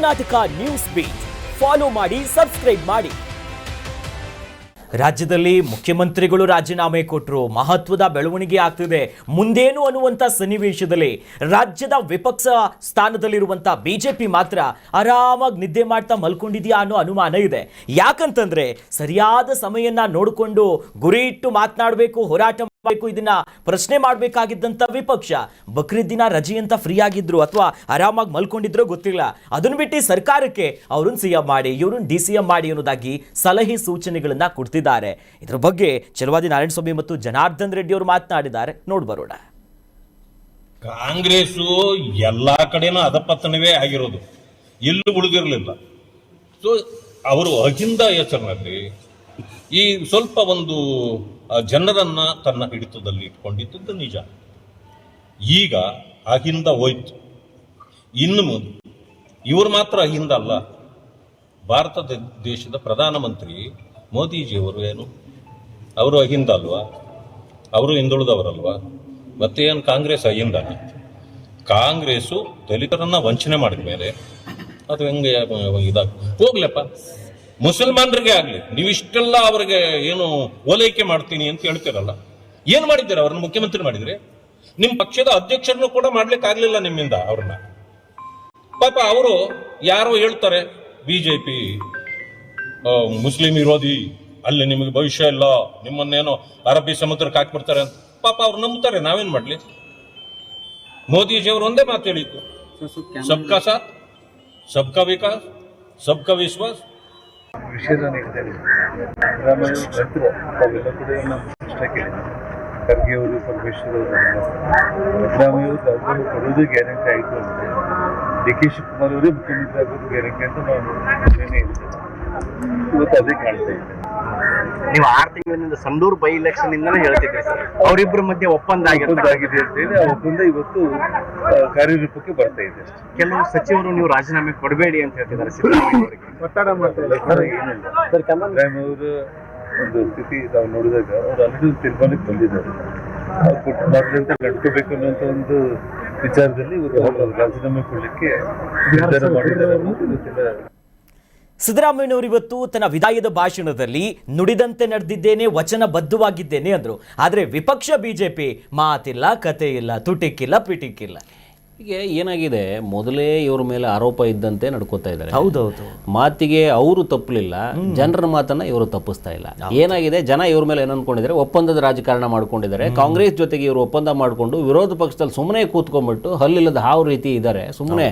Karnataka news beet follow ಮಾಡಿ, subscribe ಮಾಡಿ. ರಾಜ್ಯದಲ್ಲಿ ಮುಖ್ಯಮಂತ್ರಿಗಳು ರಾಜೀನಾಮೆ ಕೊಟ್ಟರು, ಮಹತ್ವದ ಬೆಳವಣಿಗೆ ಆಗ್ತಿದೆ. ಮುಂದೇನು ಅನ್ನುವಂಥ ಸನ್ನಿವೇಶದಲ್ಲಿ ರಾಜ್ಯದ ವಿಪಕ್ಷ ಸ್ಥಾನದಲ್ಲಿರುವಂಥ ಬಿಜೆಪಿ ಮಾತ್ರ ಆರಾಮಾಗಿ ನಿದ್ದೆ ಮಾಡ್ತಾ ಮಲ್ಕೊಂಡಿದೆಯಾ ಅನ್ನೋ ಅನುಮಾನ ಇದೆ. ಯಾಕಂತಂದ್ರೆ ಸರಿಯಾದ ಸಮಯನ ನೋಡಿಕೊಂಡು ಗುರಿ ಇಟ್ಟು ಮಾತನಾಡಬೇಕು, ಹೋರಾಟ ಮಾಡಬೇಕು, ಇದನ್ನ ಪ್ರಶ್ನೆ ಮಾಡಬೇಕಾಗಿದ್ದಂಥ ವಿಪಕ್ಷ ಬಕ್ರೀದ್ ದಿನ ರಜೆ ಅಂತ ಫ್ರೀ ಆಗಿದ್ರು ಅಥವಾ ಆರಾಮಾಗಿ ಮಲ್ಕೊಂಡಿದ್ರೋ ಗೊತ್ತಿಲ್ಲ. ಅದನ್ನ ಬಿಟ್ಟು ಸರ್ಕಾರಕ್ಕೆ ಅವ್ರನ್ನ ಸಿಎಂ ಮಾಡಿ, ಇವ್ರನ್ನ DCM ಮಾಡಿ ಅನ್ನೋದಾಗಿ ಸಲಹೆ ಸೂಚನೆಗಳನ್ನ ಕೊಡ್ತಿದ್ದಾರೆ. ಇದ್ರ ಬಗ್ಗೆ ಚಲವಾದಿ ನಾರಾಯಣಸ್ವಾಮಿ ಮತ್ತು ಜನಾರ್ದನ್ ರೆಡ್ಡಿ ಅವರು ಮಾತನಾಡಿದ್ದಾರೆ. ನೋಡ್ಬರೋಣ. ಕಾಂಗ್ರೆಸ್ ಎಲ್ಲಾ ಕಡೆನೂ ಅಧಪತನವೇ ಆಗಿರೋದು, ಎಲ್ಲೂ ಉಳಿದಿರಲಿಲ್ಲ. ಸೊ ಅವರು ಅಹಿಂದ ಹೆಸರಿನಲ್ಲಿ ಈ ಸ್ವಲ್ಪ ಒಂದು ಜನರನ್ನ ತನ್ನ ಹಿಡಿತದಲ್ಲಿ ಇಟ್ಕೊಂಡಿದ್ದು ನಿಜ. ಈಗ ಅಹಿಂದ ಹೋಯ್ತು. ಇನ್ನು ಮುಂದೆ ಇವರು ಮಾತ್ರ ಅಹಿಂದ ಅಲ್ಲ, ಭಾರತ ದೇಶದ ಪ್ರಧಾನಮಂತ್ರಿ ಮೋದಿಜಿಯವರು ಏನು ಅವರು ಅಹಿಂದ ಅಲ್ವಾ? ಅವರು ಹಿಂದುಳಿದವರಲ್ವಾ? ಮತ್ತೇನು ಕಾಂಗ್ರೆಸ್ ಅಹಿಂದನ? ಕಾಂಗ್ರೆಸ್ಸು ದಲಿತರನ್ನ ವಂಚನೆ ಮಾಡಿದ ಮೇಲೆ ಅದು ಹೆಂಗೆ ಇದಾಗ ಹೋಗ್ಲಪ್ಪ. ಮುಸಲ್ಮಾನರಿಗೆ ಆಗ್ಲಿ ನೀವು ಇಷ್ಟೆಲ್ಲ ಅವ್ರಿಗೆ ಏನು ಓಲೈಕೆ ಮಾಡ್ತೀನಿ ಅಂತ ಹೇಳ್ತಿರಲ್ಲ, ಏನ್ ಮಾಡಿದ್ದೀರ? ಅವ್ರನ್ನ ಮುಖ್ಯಮಂತ್ರಿ ಮಾಡಿದ್ರೆ ನಿಮ್ ಪಕ್ಷದ ಅಧ್ಯಕ್ಷರನ್ನು ಕೂಡ ಮಾಡ್ಲಿಕ್ಕೆ ಆಗ್ಲಿಲ್ಲ ನಿಮ್ಮಿಂದ ಅವ್ರನ್ನ. ಪಾಪ ಅವರು ಯಾರೋ ಹೇಳ್ತಾರೆ ಬಿಜೆಪಿ ಮುಸ್ಲಿಂ ವಿರೋಧಿ, ಅಲ್ಲಿ ನಿಮಗೆ ಭವಿಷ್ಯ ಇಲ್ಲ, ನಿಮ್ಮನ್ನೇನೋ ಅರಬ್ಬಿ ಸಮುದ್ರಕ್ಕೆ ಹಾಕ್ಬಿಡ್ತಾರೆ ಅಂತ. ಪಾಪ ಅವ್ರು ನಂಬ್ತಾರೆ, ನಾವೇನ್ ಮಾಡ್ಲಿ? ಮೋದಿಜಿ ಅವರು ಒಂದೇ ಮಾತು ಹೇಳಿತ್ತು, ಸಬ್ಕಾ ಸಾಥ್ ಸಬ್ಕಾ ವಿಕಾಸ್ ಸಬ್ಕಾ ವಿಶ್ವಾಸ್. ವಿಷಯದ ಸಿದ್ದರಾಮಯ್ಯ ನಂತರ ತಾವೆಲ್ಲ ಕೂಡ ನಮ್ಮ ಇಷ್ಟ ಕೇಳಿದ್ವಿ. ಖರ್ಗೆ ಅವರು ಪರಮೇಶ್ವರ್ ಅವರು ಸಿದ್ದರಾಮಯ್ಯ ಅವರು ರಾಜೀನಾಮೆ ಕೊಡೋದು ಗ್ಯಾರಂಟಿ ಆಯಿತು ಅಂದರೆ DK ಶಿವಕುಮಾರ್ ಅವರೇ ಮುಖ್ಯಮಂತ್ರಿ ಆಗೋದು ಗ್ಯಾರಂಟಿ ಅಂತ ನಾವು ಹೇಳಿದ್ದೇವೆ. ಇವತ್ತು ಅದೇ ಕಾಣ್ತಾ ಇದೆ. ನೀವು 6 ತಿಂಗಳಿಂದ ಸಂಡೂರು ಬೈ ಎಲೆಕ್ಷನ್ ಇಂದಾನೆ ಹೇಳ್ತಿದ್ರಿ ಸರ್, ಅವರಿಬ್ಬರ ಮಧ್ಯೆ ಒಪ್ಪಂದ ಆಗಿದೆ ಅಂತ ಹೇಳಿ ಆ ಒಪ್ಪಂದ ಇವತ್ತು ಕಾರ್ಯರೂಪಕ್ಕೆ ಬರ್ತಾ ಇದೆ. ಕೆಲವು ಸಚಿವರು ನೀವು ರಾಜೀನಾಮೆ ಕೊಡಬೇಡಿ ಅಂತ ಹೇಳ್ತಿದ್ದಾರೆ ಸಿದ್ದರಾಮಯ್ಯ ಅವರಿಗೆ. ಒತ್ತಡ ಮಾಡ್ತಾರೆ ಏನಿಲ್ಲ. ಸಿದ್ದರಾಮಯ್ಯ ಅವರ ಒಂದು ಸ್ಥಿತಿ ನಾವು ನೋಡಿದಾಗ ಅವರು ಆಲ್ರೆಡಿ ತೀರ್ಮಾನಕ್ಕೆ ಬಂದಿದ್ದಾರೆ. ಅವ್ರು ಕೊಟ್ಟು ಮಾಡಿದಂತ ನಡ್ಕೋಬೇಕು ಅನ್ನುವಂಥ ಒಂದು ವಿಚಾರದಲ್ಲಿ ಇವತ್ತು ರಾಜೀನಾಮೆ ಕೊಡಲಿಕ್ಕೆ ನಿರ್ಧಾರ ಮಾಡಿದ್ದಾರೆ ಅನ್ನೋದು ಇವತ್ತಿನ. ಸಿದ್ದರಾಮಯ್ಯನವರು ಇವತ್ತು ತನ್ನ ವಿದಾಯದ ಭಾಷಣದಲ್ಲಿ ನುಡಿದಂತೆ ನಡೆದಿದ್ದೇನೆ, ವಚನಬದ್ಧವಾಗಿದ್ದೇನೆ ಅಂದ್ರು. ಆದರೆ ವಿಪಕ್ಷ ಬಿಜೆಪಿ ಮಾತಿಲ್ಲ, ಕತೆ ಇಲ್ಲ, ತುಟಿಕ್ಕಿಲ್ಲ, ಪಿಟಿಕ್ಕಿಲ್ಲ. ಈಗ ಏನಾಗಿದೆ, ಮೊದಲೇ ಇವ್ರ ಮೇಲೆ ಆರೋಪ ಇದ್ದಂತೆ ನಡ್ಕೋತಾ ಇದ್ದಾರೆ. ಹೌದೌದು, ಮಾತಿಗೆ ಅವರು ತಪ್ಪಲಿಲ್ಲ, ಜನರ ಮಾತನ್ನ ಇವರು ತಪ್ಪಿಸ್ತಾ ಇಲ್ಲ. ಏನಾಗಿದೆ, ಜನ ಇವ್ರ ಮೇಲೆ ಏನು ಅನ್ಕೊಂಡಿದ್ದಾರೆ, ಒಪ್ಪಂದದ ರಾಜಕಾರಣ ಮಾಡ್ಕೊಂಡಿದ್ದಾರೆ. ಕಾಂಗ್ರೆಸ್ ಜೊತೆಗೆ ಇವರು ಒಪ್ಪಂದ ಮಾಡಿಕೊಂಡು ವಿರೋಧ ಪಕ್ಷದಲ್ಲಿ ಸುಮ್ಮನೆ ಕೂತ್ಕೊಂಡ್ಬಿಟ್ಟು ಹಲ್ಲಿಲ್ಲದ ಹಾವು ರೀತಿ ಇದ್ದಾರೆ. ಸುಮ್ಮನೆ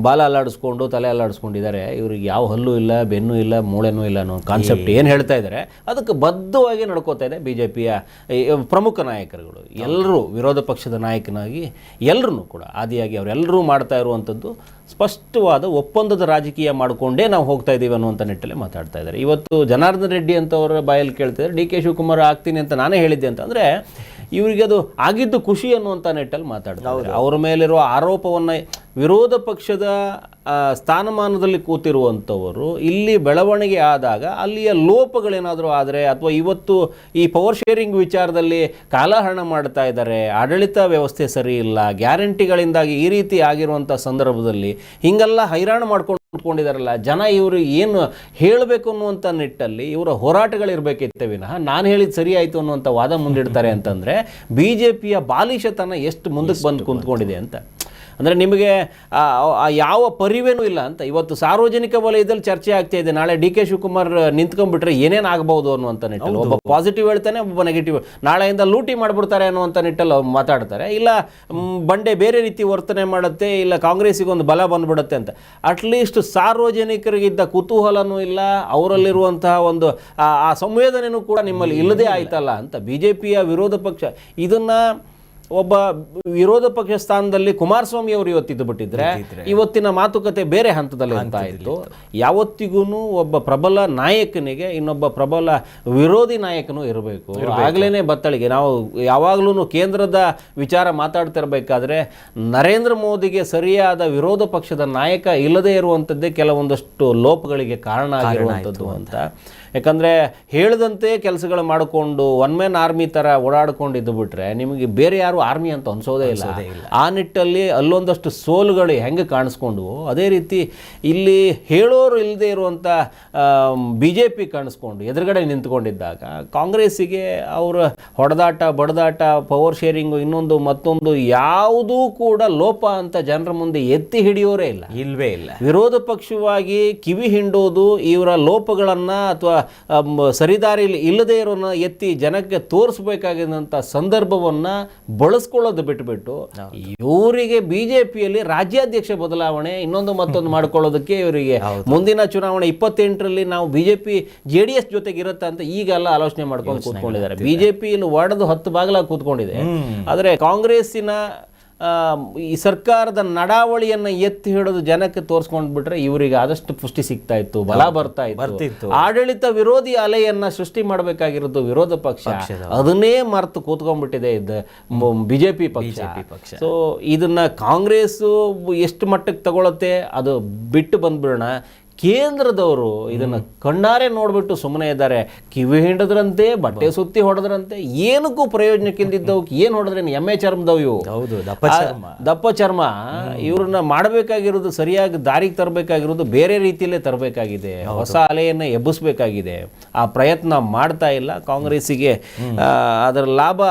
ಬಾಲ ಅಲ್ಲಾಡಿಸ್ಕೊಂಡು ತಲೆ ಅಲ್ಲಾಡಿಸ್ಕೊಂಡಿದ್ದಾರೆ. ಇವ್ರಿಗೆ ಯಾವ ಹಲ್ಲು ಇಲ್ಲ, ಬೆನ್ನು ಇಲ್ಲ, ಮೂಳೆನೂ ಇಲ್ಲ ಅನ್ನೋ ಕಾನ್ಸೆಪ್ಟ್ ಏನು ಹೇಳ್ತಾ ಇದ್ದಾರೆ, ಅದಕ್ಕೆ ಬದ್ಧವಾಗಿ ನಡ್ಕೋತಾ ಇದೆ ಬಿಜೆಪಿಯ ಪ್ರಮುಖ ನಾಯಕರುಗಳು. ಎಲ್ಲರೂ ವಿರೋಧ ಪಕ್ಷದ ನಾಯಕನಾಗಿ ಎಲ್ಲರೂ ಕೂಡ ಆದಿಯಾಗಿ ಅವರೆಲ್ಲರೂ ಮಾಡ್ತಾ ಇರುವಂಥದ್ದು ಸ್ಪಷ್ಟವಾದ ಒಪ್ಪಂದದ ರಾಜಕೀಯ ಮಾಡಿಕೊಂಡೇ ನಾವು ಹೋಗ್ತಾ ಇದ್ದೀವಿ ಅನ್ನುವಂಥ ನಿಟ್ಟಲ್ಲಿ ಮಾತಾಡ್ತಾ ಇದ್ದಾರೆ. ಇವತ್ತು ಜನಾರ್ದನ್ ರೆಡ್ಡಿ ಅಂತವರ ಬಾಯಲ್ಲಿ ಕೇಳ್ತಿದ್ದಾರೆ, DK ಶಿವಕುಮಾರ್ ಆಗ್ತೀನಿ ಅಂತ ನಾನೇ ಹೇಳಿದ್ದೆ ಅಂತಂದರೆ ಇವರಿಗೆ ಅದು ಆಗಿದ್ದು ಖುಷಿ ಅನ್ನುವಂಥ ನಿಟ್ಟಲ್ಲಿ ಮಾತಾಡ್ತಾರೆ. ಅವರ ಮೇಲಿರುವ ಆರೋಪವನ್ನು ವಿರೋಧ ಪಕ್ಷದ ಸ್ಥಾನಮಾನದಲ್ಲಿ ಕೂತಿರುವಂಥವರು ಇಲ್ಲಿ ಬೆಳವಣಿಗೆ ಆದಾಗ ಅಲ್ಲಿಯ ಲೋಪಗಳೇನಾದರೂ ಆದರೆ ಅಥವಾ ಇವತ್ತು ಈ ಪವರ್ ಶೇರಿಂಗ್ ವಿಚಾರದಲ್ಲಿ ಕಾಲಹರಣ ಮಾಡ್ತಾ ಇದ್ದಾರೆ, ಆಡಳಿತ ವ್ಯವಸ್ಥೆ ಸರಿ ಇಲ್ಲ, ಗ್ಯಾರಂಟಿಗಳಿಂದಾಗಿ ಈ ರೀತಿ ಆಗಿರುವಂಥ ಸಂದರ್ಭದಲ್ಲಿ ಹಿಂಗೆಲ್ಲ ಹೈರಾಣ ಮಾಡ್ಕೊಂಡಿದ್ದಾರಲ್ಲ ಜನ, ಇವರು ಏನು ಹೇಳಬೇಕು ಅನ್ನುವಂಥ ನಿಟ್ಟಲ್ಲಿ ಇವರ ಹೋರಾಟಗಳಿರಬೇಕಿತ್ತೆ ವಿನಃ ನಾನು ಹೇಳಿದ್ದು ಸರಿ ಆಯಿತು ಅನ್ನುವಂಥ ವಾದ ಮುಂದಿಡ್ತಾರೆ ಅಂತಂದರೆ BJPಯ ಬಾಲಿಶತನ ಎಷ್ಟು ಮುಂದಕ್ಕೆ ಬಂದು ಕುಂತ್ಕೊಂಡಿದೆ ಅಂತ. ಅಂದರೆ ನಿಮಗೆ ಯಾವ ಪರಿವೇನೂ ಇಲ್ಲ ಅಂತ. ಇವತ್ತು ಸಾರ್ವಜನಿಕ ವಲಯದಲ್ಲಿ ಚರ್ಚೆ ಆಗ್ತಾ ಇದೆ, ನಾಳೆ DK ಶಿವಕುಮಾರ್ ನಿಂತ್ಕೊಂಡ್ಬಿಟ್ರೆ ಏನೇನು ಆಗ್ಬೋದು ಅನ್ನುವಂಥ ನಿಟ್ಟಲ್ಲಿ ಒಬ್ಬ ಪಾಸಿಟಿವ್ ಹೇಳ್ತಾನೆ, ಒಬ್ಬ ನೆಗೆಟಿವ್. ನಾಳೆಯಿಂದ ಲೂಟಿ ಮಾಡಿಬಿಡ್ತಾರೆ ಅನ್ನುವಂಥ ನಿಟ್ಟಲ್ಲಿ ಮಾತಾಡ್ತಾರೆ. ಇಲ್ಲ ಬಂಡೆ ಬೇರೆ ರೀತಿ ವರ್ತನೆ ಮಾಡುತ್ತೆ, ಇಲ್ಲ ಕಾಂಗ್ರೆಸ್ಸಿಗೊಂದು ಬಲ ಬಂದ್ಬಿಡುತ್ತೆ ಅಂತ. ಅಟ್ಲೀಸ್ಟ್ ಸಾರ್ವಜನಿಕರಿಗಿದ್ದ ಕುತೂಹಲನೂ ಇಲ್ಲ, ಅವರಲ್ಲಿರುವಂತಹ ಒಂದು ಆ ಸಂವೇದನೆಯೂ ಕೂಡ ನಿಮ್ಮಲ್ಲಿ ಇಲ್ಲದೇ ಆಯ್ತಲ್ಲ ಅಂತ BJPಯ ವಿರೋಧ ಪಕ್ಷ ಇದನ್ನು ಒಬ್ಬ ವಿರೋಧ ಪಕ್ಷ ಸ್ಥಾನದಲ್ಲಿ ಕುಮಾರಸ್ವಾಮಿ ಅವರು ಇವತ್ತಿದ್ದು ಬಿಟ್ಟಿದ್ರೆ ಇವತ್ತಿನ ಮಾತುಕತೆ ಬೇರೆ ಹಂತದಲ್ಲಿ ಅಂತ ಆಯಿತು. ಯಾವತ್ತಿಗೂ ಒಬ್ಬ ಪ್ರಬಲ ನಾಯಕನಿಗೆ ಇನ್ನೊಬ್ಬ ಪ್ರಬಲ ವಿರೋಧಿ ನಾಯಕನೂ ಇರಬೇಕು, ಆಗ್ಲೇ ಬತ್ತಳಿಗೆ. ನಾವು ಯಾವಾಗಲೂ ಕೇಂದ್ರದ ವಿಚಾರ ಮಾತಾಡ್ತಿರ್ಬೇಕಾದ್ರೆ ನರೇಂದ್ರ ಮೋದಿಗೆ ಸರಿಯಾದ ವಿರೋಧ ಪಕ್ಷದ ನಾಯಕ ಇಲ್ಲದೇ ಇರುವಂಥದ್ದೇ ಕೆಲವೊಂದಷ್ಟು ಲೋಪಗಳಿಗೆ ಕಾರಣ ಆಗಿರುವಂಥದ್ದು ಅಂತ. ಯಾಕಂದರೆ ಹೇಳಿದಂತೆ ಕೆಲಸಗಳು ಮಾಡಿಕೊಂಡು ಒನ್ ಮ್ಯಾನ್ ಆರ್ಮಿ ಥರ ಓಡಾಡ್ಕೊಂಡಿದ್ದು ಬಿಟ್ಟರೆ ನಿಮಗೆ ಬೇರೆ ಯಾರು ಆರ್ಮಿ ಅಂತ ಅನ್ಸೋದೇ ಇಲ್ಲ. ಆ ನಿಟ್ಟಲ್ಲಿ ಅಲ್ಲೊಂದಷ್ಟು ಸೋಲುಗಳು ಹೆಂಗೆ ಕಾಣಿಸ್ಕೊಂಡ್ವು, ಅದೇ ರೀತಿ ಇಲ್ಲಿ ಹೇಳೋರು ಇಲ್ಲದೆ ಇರುವಂಥ BJP ಕಾಣಿಸ್ಕೊಂಡು ಎದುರುಗಡೆ ನಿಂತ್ಕೊಂಡಿದ್ದಾಗ ಕಾಂಗ್ರೆಸ್ಸಿಗೆ ಅವರ ಹೊಡೆದಾಟ ಬಡದಾಟ ಪವರ್ ಶೇರಿಂಗು ಇನ್ನೊಂದು ಮತ್ತೊಂದು ಯಾವುದೂ ಕೂಡ ಲೋಪ ಅಂತ ಜನರ ಮುಂದೆ ಎತ್ತಿ ಹಿಡಿಯೋರೇ ಇಲ್ಲ. ಇಲ್ವೇ ಇಲ್ಲ. ವಿರೋಧ ಪಕ್ಷವಾಗಿ ಕಿವಿ ಹಿಂಡೋದು, ಇವರ ಲೋಪಗಳನ್ನು ಅಥವಾ ಸರಿದಾರಿಯಲ್ಲಿ ಇಲ್ಲದೇ ಇರೋನ ಎತ್ತಿ ಜನಕ್ಕೆ ತೋರಿಸ್ಬೇಕಾಗಿದ್ದಂಥ ಸಂದರ್ಭವನ್ನು ಬಳಸ್ಕೊಳ್ಳೋದು ಬಿಟ್ಬಿಟ್ಟು ಇವರಿಗೆ BJPಯಲ್ಲಿ ರಾಜ್ಯಾಧ್ಯಕ್ಷ ಬದಲಾವಣೆ ಇನ್ನೊಂದು ಮತ್ತೊಂದು ಮಾಡ್ಕೊಳ್ಳೋದಕ್ಕೆ ಇವರಿಗೆ ಮುಂದಿನ ಚುನಾವಣೆ 28ರಲ್ಲಿ ನಾವು BJP JDS ಜೊತೆಗೆ ಇರುತ್ತೆ ಅಂತ ಈಗೆಲ್ಲ ಆಲೋಚನೆ ಮಾಡ್ಕೊಂಡು ಕೂತ್ಕೊಂಡಿದ್ದಾರೆ. BJPಯಲ್ಲಿ ಒಡೆದು 10 ಬಾಗಿಲಾಗಿ ಕೂತ್ಕೊಂಡಿದೆ. ಆದರೆ ಕಾಂಗ್ರೆಸ್ಸಿನ ಈ ಸರ್ಕಾರದ ನಡಾವಳಿಯನ್ನು ಎತ್ತಿ ಹಿಡಿದು ಜನಕ್ಕೆ ತೋರಿಸ್ಕೊಂಡ್ಬಿಟ್ರೆ ಇವರಿಗೆ ಆದಷ್ಟು ಪುಷ್ಟಿ ಸಿಗ್ತಾ ಇತ್ತು, ಬಲ ಬರ್ತಾ ಇತ್ತು. ಆಡಳಿತ ವಿರೋಧಿ ಅಲೆಯನ್ನ ಸೃಷ್ಟಿ ಮಾಡಬೇಕಾಗಿರೋದು ವಿರೋಧ ಪಕ್ಷ, ಅದನ್ನೇ ಮರೆತು ಕೂತ್ಕೊಂಡ್ಬಿಟ್ಟಿದೆ BJP ಪಕ್ಷ. ಸೊ ಇದನ್ನ ಕಾಂಗ್ರೆಸ್ ಎಷ್ಟು ಮಟ್ಟಕ್ಕೆ ತಗೊಳುತ್ತೆ ಅದು ಬಿಟ್ಟು ಬಂದ್ಬಿಡೋಣ. ಕೇಂದ್ರದವರು ಇದನ್ನು ಕಣ್ಣಾರೆ ನೋಡ್ಬಿಟ್ಟು ಸುಮ್ಮನೆ ಇದ್ದಾರೆ. ಕಿವಿ ಹಿಂಡದ್ರಂತೆ, ಬಟ್ಟೆ ಸುತ್ತಿ ಹೊಡೆದ್ರಂತೆ, ಏನಕ್ಕೂ ಪ್ರಯೋಜನಕ್ಕಿಂದಿದ್ದವು. ಏನು ಹೊಡೆದ್ರೆ ಎಮ್ಮೆ ಚರ್ಮದವು ಇವು. ಹೌದು, ದಪ್ಪ ಚರ್ಮ. ಇವ್ರನ್ನ ಮಾಡಬೇಕಾಗಿರೋದು ಸರಿಯಾಗಿ ದಾರಿಗೆ ತರಬೇಕಾಗಿರೋದು ಬೇರೆ ರೀತಿಯಲ್ಲೇ ತರಬೇಕಾಗಿದೆ. ಹೊಸ ಅಲೆಯನ್ನು ಎಬ್ಬಿಸ್ಬೇಕಾಗಿದೆ. ಆ ಪ್ರಯತ್ನ ಮಾಡ್ತಾ ಇಲ್ಲ. ಕಾಂಗ್ರೆಸ್ಸಿಗೆ ಅದರ ಲಾಭ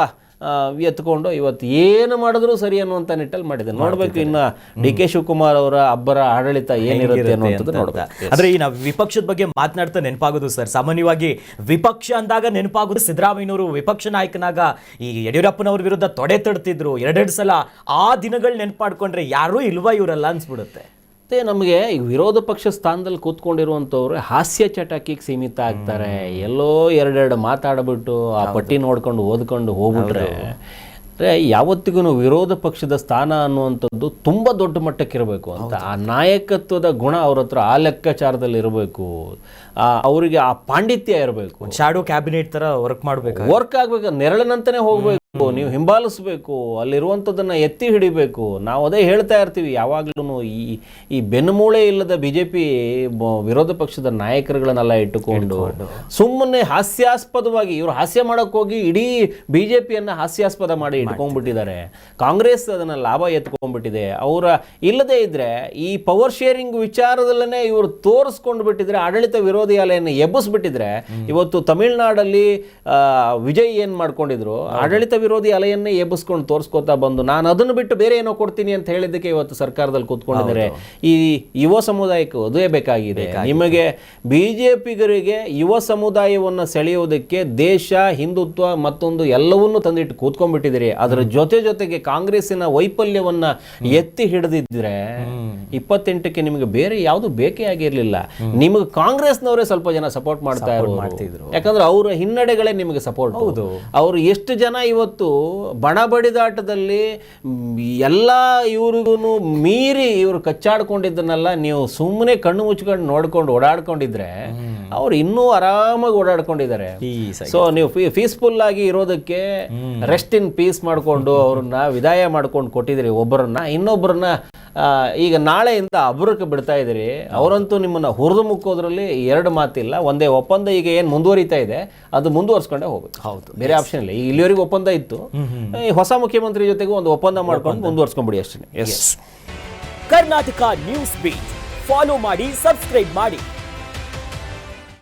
ಎತ್ಕೊಂಡು ಇವತ್ತು ಏನು ಮಾಡಿದ್ರು ಸರಿ ಅನ್ನುವಂಥ ನಿಟ್ಟಲ್ಲಿ ಮಾಡಿದೆ. ನೋಡ್ಬೇಕು ಇನ್ನು DK ಶಿವಕುಮಾರ್ ಅವರ ಅಬ್ಬರ ಆಡಳಿತ ಏನಿರುತ್ತೆ ಅನ್ನೋದು ನೋಡ್ಬೇಕು. ಅಂದ್ರೆ ಈ ನಾವು ವಿಪಕ್ಷದ ಬಗ್ಗೆ ಮಾತನಾಡ್ತಾ ನೆನಪಾಗೋದು ಸರ್, ಸಾಮಾನ್ಯವಾಗಿ ವಿಪಕ್ಷ ಅಂದಾಗ ನೆನಪಾಗೋದು ಸಿದ್ದರಾಮಯ್ಯನವರು ವಿಪಕ್ಷ ನಾಯಕನಾಗ ಈ ಯಡಿಯೂರಪ್ಪನವ್ರ ವಿರುದ್ಧ ತೊಡೆ ತಡ್ತಿದ್ರು 2 ಸಲ. ಆ ದಿನಗಳು ನೆನಪು ಮಾಡ್ಕೊಂಡ್ರೆ ಯಾರೂ ಇಲ್ವಾ ಇವರೆಲ್ಲ ಅನ್ಸ್ಬಿಡುತ್ತೆ. ಮತ್ತು ನಮಗೆ ಈ ವಿರೋಧ ಪಕ್ಷ ಸ್ಥಾನದಲ್ಲಿ ಕೂತ್ಕೊಂಡಿರುವಂಥವ್ರು ಹಾಸ್ಯ ಚಟಾಕಿಗೆ ಸೀಮಿತ ಆಗ್ತಾರೆ. ಎಲ್ಲೋ 2 ಮಾತಾಡ್ಬಿಟ್ಟು ಆ ಪಟ್ಟಿ ನೋಡ್ಕೊಂಡು ಓದ್ಕೊಂಡು ಹೋಗ್ಬಿಟ್ರೆ ಯಾವತ್ತಿಗೂ ವಿರೋಧ ಪಕ್ಷದ ಸ್ಥಾನ ಅನ್ನುವಂಥದ್ದು ತುಂಬ ದೊಡ್ಡ ಮಟ್ಟಕ್ಕಿರಬೇಕು ಅಂತ. ಆ ನಾಯಕತ್ವದ ಗುಣ ಅವ್ರ ಹತ್ರ ಆ ಲೆಕ್ಕಾಚಾರದಲ್ಲಿ ಇರಬೇಕು. ಅವರಿಗೆ ಆ ಪಾಂಡಿತ್ಯ ಇರಬೇಕು. ಶಾಡೋ ಕ್ಯಾಬಿನೆಟ್ ಥರ ವರ್ಕ್ ಆಗಬೇಕು. ನೆರಳಿನಂತನೇ ಹೋಗಬೇಕು. ನೀವು ಹಿಂಬಾಲಿಸಬೇಕು. ಅಲ್ಲಿರುವಂಥದ್ದನ್ನು ಎತ್ತಿ ಹಿಡಿಬೇಕು. ನಾವು ಅದೇ ಹೇಳ್ತಾ ಇರ್ತೀವಿ ಯಾವಾಗ್ಲೂ. ಈ ಬೆನ್ನುಮೂಳೆ ಇಲ್ಲದ BJP ವಿರೋಧ ಪಕ್ಷದ ನಾಯಕರುಗಳನ್ನೆಲ್ಲ ಇಟ್ಟುಕೊಂಡು ಸುಮ್ಮನೆ ಹಾಸ್ಯಾಸ್ಪದವಾಗಿ ಇವರು ಹಾಸ್ಯ ಮಾಡೋಕೆ ಹೋಗಿ ಇಡೀ BJPಯನ್ನು ಹಾಸ್ಯಾಸ್ಪದ ಮಾಡಿ ಇಟ್ಕೊಂಡ್ಬಿಟ್ಟಿದ್ದಾರೆ. ಕಾಂಗ್ರೆಸ್ ಅದನ್ನು ಲಾಭ ಎತ್ಕೊಂಡ್ಬಿಟ್ಟಿದೆ. ಅವರ ಇಲ್ಲದೇ ಇದ್ರೆ ಈ ಪವರ್ ಶೇರಿಂಗ್ ವಿಚಾರದಲ್ಲೇ ಇವರು ತೋರಿಸ್ಕೊಂಡು ಬಿಟ್ಟಿದ್ರೆ, ಆಡಳಿತ ವಿರೋಧಿ ಅಲೆಯನ್ನು ಎಬ್ಬಿಸ್ಬಿಟ್ಟಿದ್ರೆ, ಇವತ್ತು ತಮಿಳುನಾಡಲ್ಲಿ ವಿಜಯ್ ಏನು ಮಾಡ್ಕೊಂಡಿದ್ರು, ಆಡಳಿತ ವಿರೋಧಿ ಅಲೆಯನ್ನೇ ಎಬ್ಬಿಸ್ಕೊಂಡು ತೋರಿಸ್ಕೋತಾ ಬಂದು ನಾನು ಅದನ್ನು ಬಿಟ್ಟು ಬೇರೆ ಏನೋ ಕೊಡ್ತೀನಿ ಅಂತ ಹೇಳಿದ್ದಕ್ಕೆ ಇವತ್ತು ಸರ್ಕಾರದಲ್ಲಿ ಕೂತ್ಕೊಂಡಿದ್ದಾರೆ. ಈ ಯುವ ಸಮುದಾಯಕ್ಕೆ ಅದೇ ಬೇಕಾಗಿದೆ. ನಿಮಗೆ BJPಗರಿಗೆ ಯುವ ಸಮುದಾಯವನ್ನು ಸೆಳೆಯೋದಕ್ಕೆ ದೇಶ, ಹಿಂದುತ್ವ ಮತ್ತೊಂದು ಎಲ್ಲವನ್ನೂ ತಂದಿಟ್ಟು ಕೂತ್ಕೊಂಡ್ಬಿಟ್ಟಿದ್ದೀರಿ. ಅದರ ಜೊತೆಗೆ ಕಾಂಗ್ರೆಸ್ಸಿನ ವೈಫಲ್ಯವನ್ನ ಎತ್ತಿ ಹಿಡಿದಿದ್ರೆ 28ಕ್ಕೆ ನಿಮಗೆ ಬೇರೆ ಯಾವುದು ಬೇಕೇ ಆಗಿರಲಿಲ್ಲ. ನಿಮಗೆ ಕಾಂಗ್ರೆಸ್ನವರೇ ಸ್ವಲ್ಪ ಜನ ಸಪೋರ್ಟ್ ಮಾಡ್ತಿದ್ರು. ಯಾಕಂದ್ರೆ ಅವರ ಹಿನ್ನಡೆಗಳೇ ನಿಮಗೆ ಸಪೋರ್ಟ್. ಅವರು ಎಷ್ಟು ಜನ ಇವತ್ತು ಬಣ ಬಡಿದಾಟದಲ್ಲಿ ಎಲ್ಲ ಇವ್ರಿಗೂ ಮೀರಿ ಇವರು ಕಚ್ಚಾಡ್ಕೊಂಡಿದ್ದನ್ನೆಲ್ಲ ನೀವು ಸುಮ್ಮನೆ ಕಣ್ಣು ಮುಚ್ಕೊಂಡು ನೋಡ್ಕೊಂಡು ಓಡಾಡ್ಕೊಂಡಿದ್ರೆ ಅವ್ರು ಇನ್ನೂ ಆರಾಮಾಗಿ ಓಡಾಡ್ಕೊಂಡಿದ್ದಾರೆ. ಸೊ ನೀವು ಪೀಸ್ಫುಲ್ ಆಗಿ ಇರೋದಕ್ಕೆ ರೆಸ್ಟ್ ಇನ್ ಪೀಸ್ ಮಾಡಿಕೊಂಡು ಅವ್ರನ್ನ ವಿದಾಯ ಮಾಡ್ಕೊಂಡು ಕೊಟ್ಟಿದ್ದೀರಿ ಒಬ್ಬರನ್ನ. ಇನ್ನೊಬ್ಬರನ್ನ ಈಗ ನಾಳೆಯಿಂದ ಅಬ್ಬರಕ್ಕೆ ಬಿಡ್ತಾ ಇದ್ದೀರಿ. ಅವರಂತೂ ನಿಮ್ಮನ್ನ ಹುರಿದು ಮುಕ್ಕೋದ್ರಲ್ಲಿ 2 ಮಾತಿಲ್ಲ. ಒಂದೇ ಒಪ್ಪಂದ ಈಗ ಏನು ಮುಂದುವರಿತಾ ಇದೆ ಅದು ಮುಂದುವರ್ಸ್ಕೊಂಡೇ ಹೋಗ್ಬೇಕು. ಹೌದು, ಬೇರೆ ಆಪ್ಷನ್ ಇಲ್ಲ. ಈಗ ಇಲ್ಲಿವರೆಗೂ ಒಪ್ಪಂದ ಇತ್ತು. ಹೊಸ ಮುಖ್ಯಮಂತ್ರಿ ಜೊತೆಗೂ ಒಂದು ಒಪ್ಪಂದ ಮಾಡ್ಕೊಂಡು ಮುಂದುವರ್ಸ್ಕೊಂಡ್ಬಿಡಿ ಅಷ್ಟೇ. ಕರ್ನಾಟಕ ನ್ಯೂಸ್ ಬೀಟ್ ಫಾಲೋ ಮಾಡಿ, ಸಬ್ಸ್ಕ್ರೈಬ್ ಮಾಡಿ.